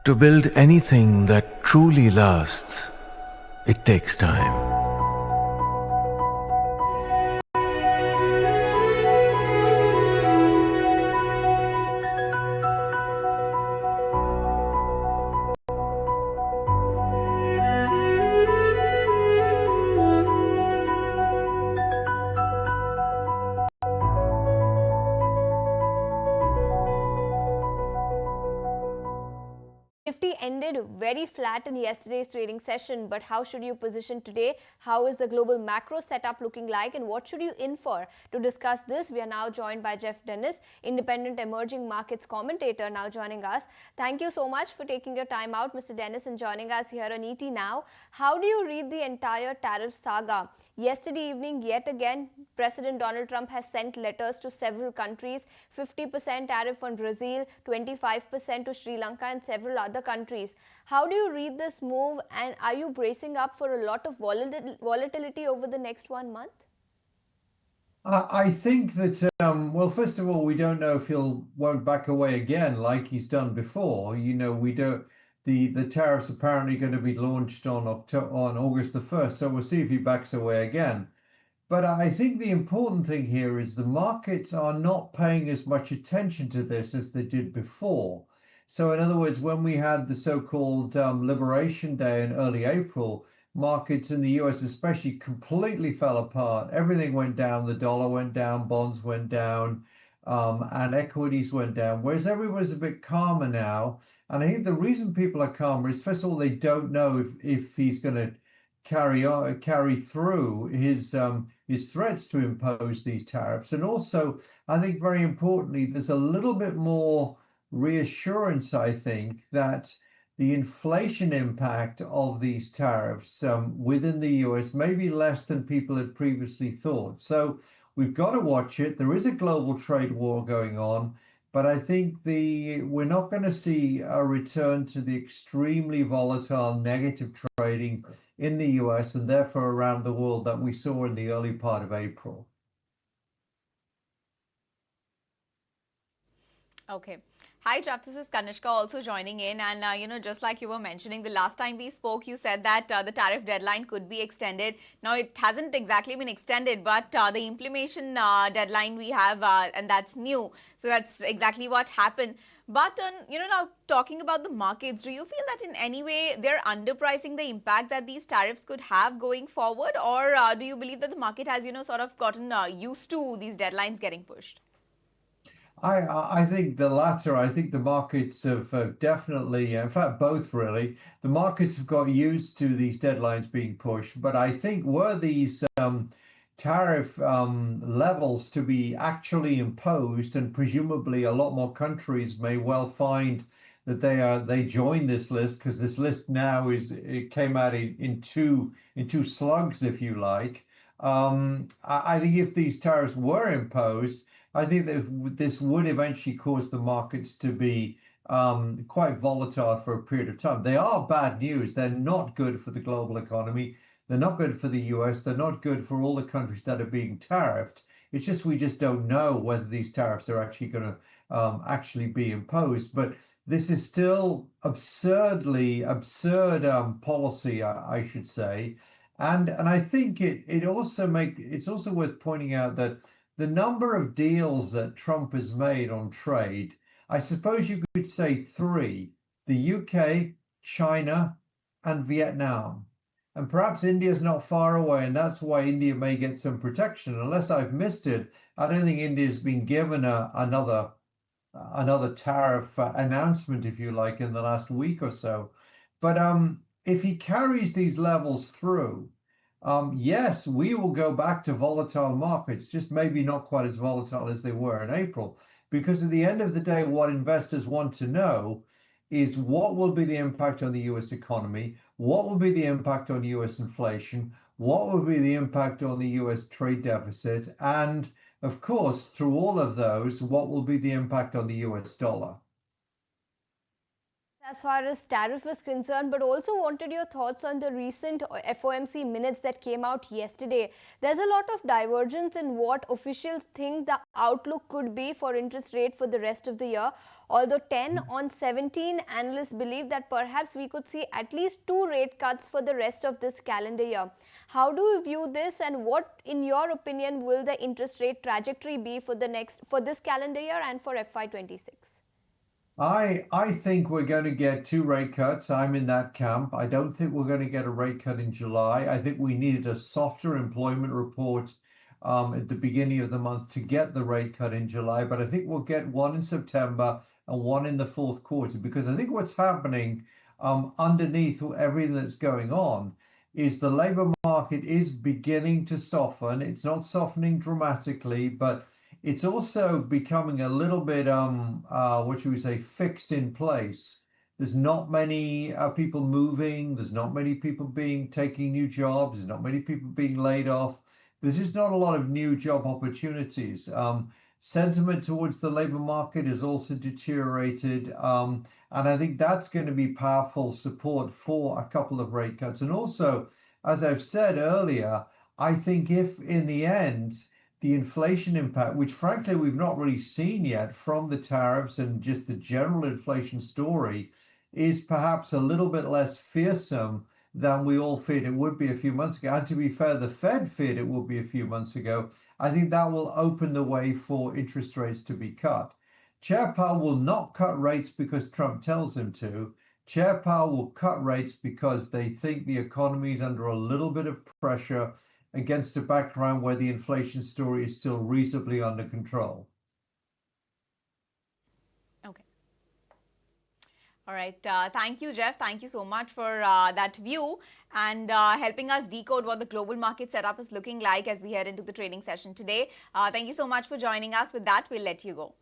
To build anything that truly lasts, it takes time. Nifty ended very flat in yesterday's trading session, but how should you position today? How is the global macro setup looking like, and what should you in for? To discuss this, we are now joined by Geoff Dennis, independent emerging markets commentator, now joining us. Thank you so much for taking your time out, Mr. Dennis, and joining us here on ET Now. How do you read the entire tariff saga? Yesterday evening, yet again, President Donald Trump has sent letters to several countries, 50% tariff on Brazil, 25% to Sri Lanka and several other countries. How do you read this move, and are you bracing up for a lot of volatility over the next 1 month? I think that, well, first of all, we don't know if won't back away again like he's done before. We don't. The tariffs apparently going to be launched on August the 1st, so we'll see if he backs away again. But I think the important thing here is the markets are not paying as much attention to this as they did before. So in other words, when we had the so-called Liberation Day in early April, markets in the US especially completely fell apart. Everything went down. The dollar went down, bonds went down, and equities went down. Whereas everybody's a bit calmer now. And I think the reason people are calmer is, first of all, they don't know if he's going to carry through his threats to impose these tariffs. And also, I think very importantly, there's a little bit more reassurance, I think, that the inflation impact of these tariffs within the US may be less than people had previously thought. So we've got to watch it. There is a global trade war going on, but I think we're not going to see a return to the extremely volatile negative trading in the US and therefore around the world that we saw in the early part of April. Okay. Hi, Geoff. This is Kanishka also joining in. And, just like you were mentioning, the last time we spoke, you said that the tariff deadline could be extended. Now, it hasn't exactly been extended, but the implementation deadline we have, and that's new. So that's exactly what happened. But, now talking about the markets, do you feel that in any way they're underpricing the impact that these tariffs could have going forward? Or do you believe that the market has, sort of gotten used to these deadlines getting pushed? I think the latter. I think the markets have definitely, in fact, both really. The markets have got used to these deadlines being pushed, but I think were these tariff levels to be actually imposed, and presumably a lot more countries may well find that they join this list, because this list now it came out in two slugs, if you like. I think if these tariffs were imposed, I think that this would eventually cause the markets to be quite volatile for a period of time. They are bad news. They're not good for the global economy. They're not good for the US. They're not good for all the countries that are being tariffed. It's just we just don't know whether these tariffs are actually going to actually be imposed. But this is still absurd policy, I should say. And I think it's also worth pointing out that the number of deals that Trump has made on trade, I suppose you could say three: the UK, China, and Vietnam. And perhaps India's not far away, and that's why India may get some protection. Unless I've missed it, I don't think India's been given another tariff announcement, if you like, in the last week or so. But if he carries these levels through, yes, we will go back to volatile markets, just maybe not quite as volatile as they were in April. Because at the end of the day, what investors want to know is what will be the impact on the US economy, what will be the impact on US inflation, what will be the impact on the US trade deficit, and of course, through all of those, what will be the impact on the US dollar. As far as tariff is concerned, but also wanted your thoughts on the recent FOMC minutes that came out yesterday. There's a lot of divergence in what officials think the outlook could be for interest rate for the rest of the year. Although 10 on 17 analysts believe that perhaps we could see at least 2 rate cuts for the rest of this calendar year. How do you view this, and what, in your opinion, will the interest rate trajectory be for this calendar year and for FY26? I think we're going to get 2 rate cuts. I'm in that camp. I don't think we're going to get a rate cut in July. I think we needed a softer employment report at the beginning of the month to get the rate cut in July. But I think we'll get one in September and one in the fourth quarter, because I think what's happening underneath everything that's going on is the labor market is beginning to soften. It's not softening dramatically, but it's also becoming a little bit, what should we say, fixed in place. There's not many people moving. There's not many people taking new jobs. There's not many people being laid off. There's just not a lot of new job opportunities. Sentiment towards the labor market has also deteriorated. And I think that's going to be powerful support for a couple of rate cuts. And also, as I've said earlier, I think if in the end, the inflation impact, which frankly we've not really seen yet from the tariffs and just the general inflation story, is perhaps a little bit less fearsome than we all feared it would be a few months ago. And to be fair, the Fed feared it would be a few months ago. I think that will open the way for interest rates to be cut. Chair Powell will not cut rates because Trump tells him to. Chair Powell will cut rates because they think the economy is under a little bit of pressure against a background where the inflation story is still reasonably under control. Okay. All right. Thank you, Geoff. Thank you so much for that view and helping us decode what the global market setup is looking like as we head into the trading session today. Thank you so much for joining us. With that, we'll let you go.